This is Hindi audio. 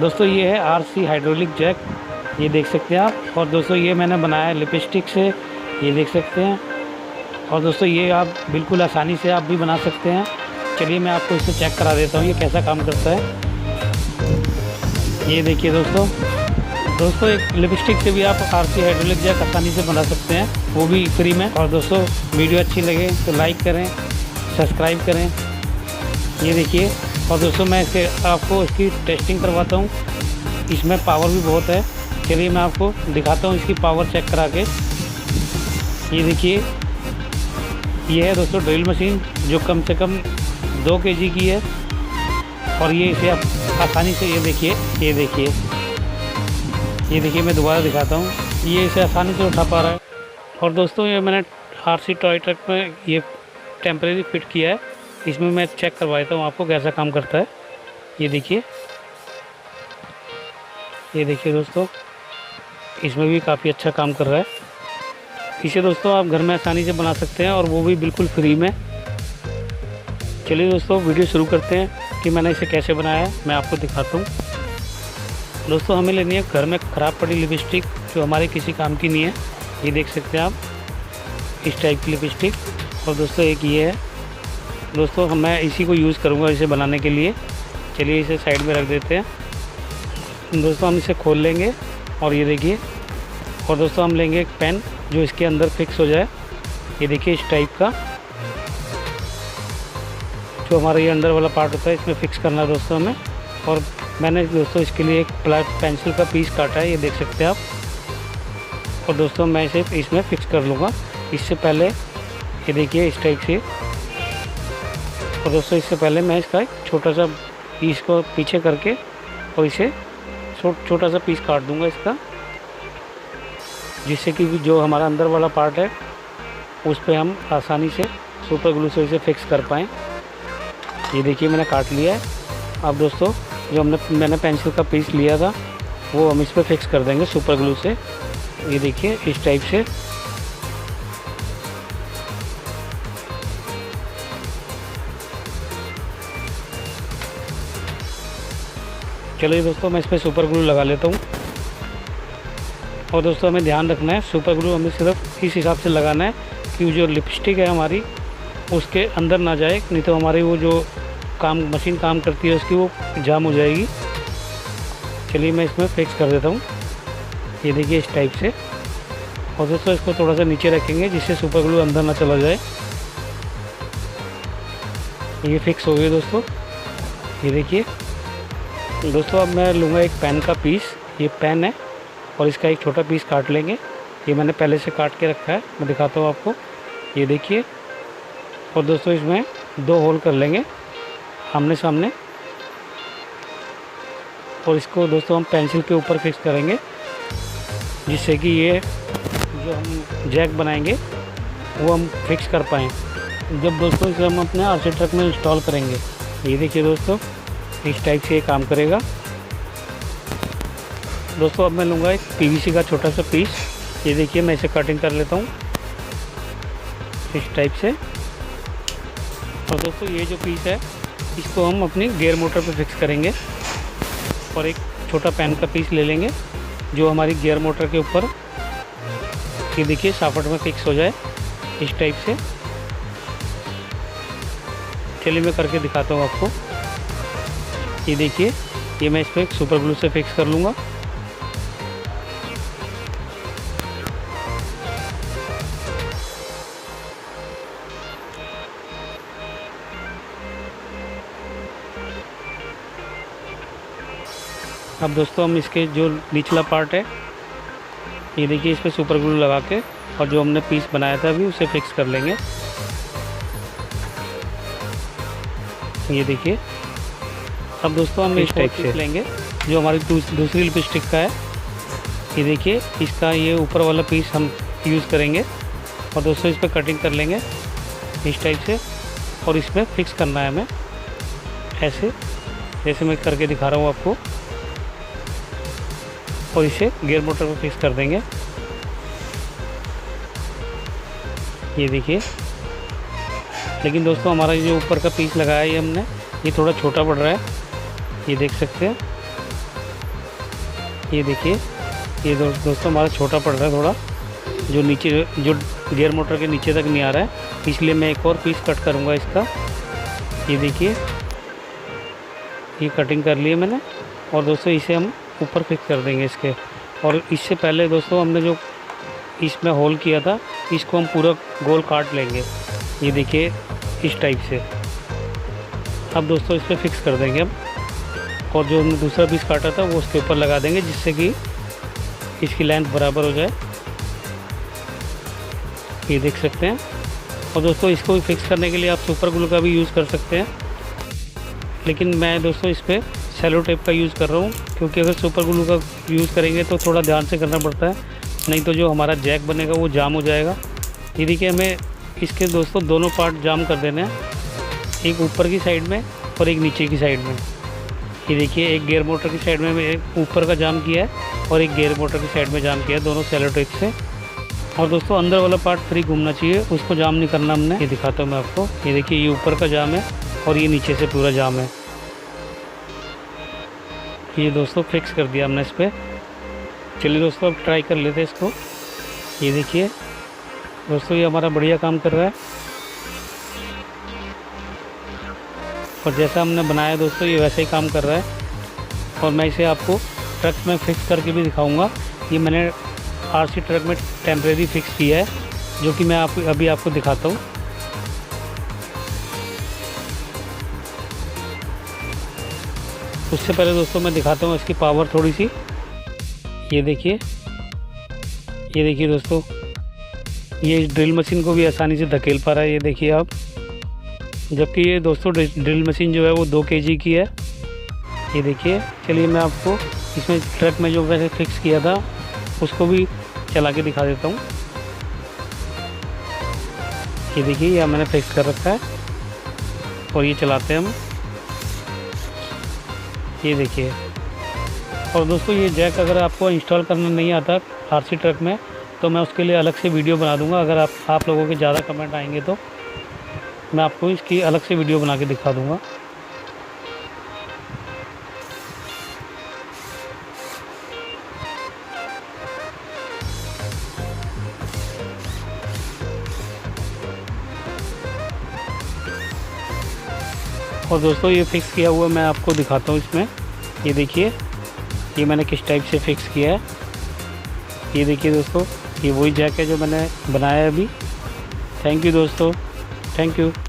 दोस्तों ये है आरसी हाइड्रोलिक जैक, ये देख सकते हैं आप। और दोस्तों ये मैंने बनाया है लिपस्टिक से, ये देख सकते हैं। और दोस्तों ये आप बिल्कुल आसानी से आप भी बना सकते हैं। चलिए मैं आपको इसे चेक करा देता हूँ ये कैसा काम करता है। ये देखिए दोस्तों एक लिपस्टिक से भी आप आरसी हाइड्रोलिक जैक आसानी से बना सकते हैं, वो भी फ्री में। और दोस्तों वीडियो अच्छी लगे तो लाइक करें, सब्सक्राइब करें। ये देखिए। और दोस्तों मैं आपको इसकी टेस्टिंग करवाता हूँ, इसमें पावर भी बहुत है। चलिए मैं आपको दिखाता हूँ इसकी पावर चेक करा के। ये देखिए, ये है दोस्तों ड्रिल मशीन जो कम से कम 2 kg की है। और ये इसे आप आसानी से, ये देखिए मैं दोबारा दिखाता हूँ, ये इसे आसानी से उठा पा रहा है। और दोस्तों ये मैंने आरसी टॉय ट्रक में ये टेम्परेरी फिट किया है, इसमें मैं चेक करवाता हूँ आपको कैसा काम करता है। ये देखिए दोस्तों, इसमें भी काफ़ी अच्छा काम कर रहा है। इसे दोस्तों आप घर में आसानी से बना सकते हैं और वो भी बिल्कुल फ्री में। चलिए दोस्तों वीडियो शुरू करते हैं कि मैंने इसे कैसे बनाया है, मैं आपको दिखाता हूँ। दोस्तों हमें लेनी है घर में ख़राब पड़ी लिपस्टिक जो हमारे किसी काम की नहीं है। ये देख सकते हैं आप, इस टाइप की लिपस्टिक। और दोस्तों एक ये है दोस्तों, मैं इसी को यूज़ करूँगा इसे बनाने के लिए। चलिए इसे साइड में रख देते हैं। दोस्तों हम इसे खोल लेंगे और ये देखिए। और दोस्तों हम लेंगे एक पेन जो इसके अंदर फिक्स हो जाए। ये देखिए इस टाइप का, जो हमारा ये अंदर वाला पार्ट होता है इसमें फिक्स करना है दोस्तों हमें। और मैंने दोस्तों इसके लिए एक पेंसिल का पीस काटा है, ये देख सकते हैं आप। और दोस्तों मैं इसे इसमें फिक्स कर लूँगा। इससे पहले ये देखिए इस टाइप से। और दोस्तों इससे पहले मैं इसका एक छोटा सा पीस को पीछे करके और इसे छोटा सा पीस काट दूंगा इसका, जिससे कि जो हमारा अंदर वाला पार्ट है उस पर हम आसानी से सुपर ग्लू से इसे फिक्स कर पाएँ। ये देखिए मैंने काट लिया है। अब दोस्तों जो मैंने पेंसिल का पीस लिया था वो हम इस पर फिक्स कर देंगे सुपर ग्लू से। ये देखिए इस टाइप से। चलिए दोस्तों मैं इस पर सुपर ग्लू लगा लेता हूँ। और दोस्तों हमें ध्यान रखना है, सुपर ग्लू हमें सिर्फ इस हिसाब से लगाना है कि जो लिपस्टिक है हमारी उसके अंदर ना जाए, नहीं तो हमारी वो जो मशीन काम करती है उसकी वो जाम हो जाएगी। चलिए मैं इसमें फिक्स कर देता हूँ। ये देखिए इस टाइप से। और दोस्तों इसको थोड़ा सा नीचे रखेंगे जिससे सुपर ग्लू अंदर ना चला जाए। ये फिक्स हो गई दोस्तों। ये देखिए दोस्तों, अब मैं लूँगा एक पेन का पीस। ये पेन है और इसका एक छोटा पीस काट लेंगे। ये मैंने पहले से काट के रखा है, मैं दिखाता हूँ आपको। ये देखिए। और दोस्तों इसमें 2 होल कर लेंगे आमने सामने। और इसको दोस्तों हम पेंसिल के ऊपर फिक्स करेंगे, जिससे कि ये जो हम जैक बनाएंगे वो हम फिक्स कर पाएँ जब दोस्तों इसे हम अपने आरसी ट्रक में इंस्टॉल करेंगे। ये देखिए दोस्तों इस टाइप से ये काम करेगा। दोस्तों अब मैं लूँगा एक पीवीसी का छोटा सा पीस। ये देखिए मैं इसे कटिंग कर लेता हूँ इस टाइप से। और दोस्तों ये जो पीस है इसको हम अपनी गियर मोटर पे फिक्स करेंगे। और एक छोटा पेन का पीस ले लेंगे जो हमारी गियर मोटर के ऊपर, ये देखिए शाफ्ट में फिक्स हो जाए इस टाइप से। चलिए मैं करके दिखाता हूँ आपको। ये देखिए, ये मैं इस पर सुपर ग्लू से फिक्स कर लूँगा। अब दोस्तों हम इसके जो निचला पार्ट है, ये देखिए इस पर सुपर ग्लू लगा के और जो हमने पीस बनाया था अभी उसे फिक्स कर लेंगे। ये देखिए। अब दोस्तों हम इस टाइप से लेंगे जो हमारी दूसरी लिपस्टिक का है। ये देखिए इसका ये ऊपर वाला पीस हम यूज़ करेंगे और दोस्तों इस पर कटिंग कर लेंगे इस टाइप से। और इसमें फिक्स करना है हमें ऐसे, जैसे मैं करके दिखा रहा हूँ आपको। और इसे गियर मोटर पर फिक्स कर देंगे। ये देखिए। लेकिन दोस्तों हमारा जो ऊपर का पीस लगाया है हमने, ये थोड़ा छोटा पड़ रहा है, ये देख सकते हैं। ये देखिए, ये दोस्तों हमारा छोटा पड़ रहा है थोड़ा, जो नीचे जो गियर मोटर के नीचे तक नहीं आ रहा है, इसलिए मैं एक और पीस कट करूँगा इसका। ये देखिए, ये कटिंग कर लिए मैंने। और दोस्तों इसे हम ऊपर फिक्स कर देंगे इसके। और इससे पहले दोस्तों हमने जो इसमें होल किया था, इसको हम पूरा गोल काट लेंगे। ये देखिए इस टाइप से। अब दोस्तों इस पर फिक्स कर देंगे हम। और जो हमने दूसरा पीस काटा था वो उसके ऊपर लगा देंगे, जिससे कि इसकी लेंथ बराबर हो जाए। ये देख सकते हैं। और दोस्तों इसको फिक्स करने के लिए आप सुपर ग्लू का भी यूज़ कर सकते हैं, लेकिन मैं दोस्तों इस पर सेलो टेप का यूज़ कर रहा हूँ, क्योंकि अगर सुपर ग्लू का यूज़ करेंगे तो थोड़ा ध्यान से करना पड़ता है, नहीं तो जो हमारा जैक बनेगा वो जाम हो जाएगा। ये देखिए, हमें इसके दोस्तों दोनों पार्ट जाम कर देने हैं, एक ऊपर की साइड में और एक नीचे की साइड में। ये देखिए, एक गियर मोटर की साइड में एक ऊपर का जाम किया है और एक गियर मोटर की साइड में जाम किया है, दोनों सेलो टेप से। और दोस्तों अंदर वाला पार्ट फ्री घूमना चाहिए, उसको जाम नहीं करना हमने। ये दिखाता हूँ मैं आपको। ये देखिए, ये ऊपर का जाम है और ये नीचे से पूरा जाम है। ये दोस्तों फिक्स कर दिया हमने इस पर। चलिए दोस्तों अब ट्राई कर लेते हैं इसको। ये देखिए दोस्तों, ये हमारा बढ़िया काम कर रहा है। और जैसा हमने बनाया दोस्तों, ये वैसे ही काम कर रहा है। और मैं इसे आपको ट्रक में फिक्स करके भी दिखाऊंगा। ये मैंने आरसी ट्रक में टेम्परेरी फिक्स किया है, जो कि मैं अभी आपको दिखाता हूँ। उससे पहले दोस्तों मैं दिखाता हूँ इसकी पावर थोड़ी सी। ये देखिए दोस्तों, ये इस ड्रिल मशीन को भी आसानी से धकेल पा रहा है। ये देखिए आप, जबकि ये दोस्तों ड्रिल मशीन जो है वो 2 kg की है। ये देखिए। चलिए मैं आपको इसमें ट्रक में जो वैसे फिक्स किया था उसको भी चला के दिखा देता हूँ। ये देखिए, यह मैंने फिक्स कर रखा है और ये चलाते हैं हम। ये देखिए। और दोस्तों ये जैक अगर आपको इंस्टॉल करना नहीं आता आरसी ट्रक में, तो मैं उसके लिए अलग से वीडियो बना दूंगा। अगर आप लोगों के ज़्यादा कमेंट आएंगे तो मैं आपको इसकी अलग से वीडियो बना के दिखा दूंगा। और दोस्तों ये फिक्स किया हुआ मैं आपको दिखाता हूँ इसमें। ये देखिए, ये मैंने किस टाइप से फिक्स किया है। ये देखिए दोस्तों, ये वही जैक है जो मैंने बनाया है अभी। थैंक यू दोस्तों, थैंक यू।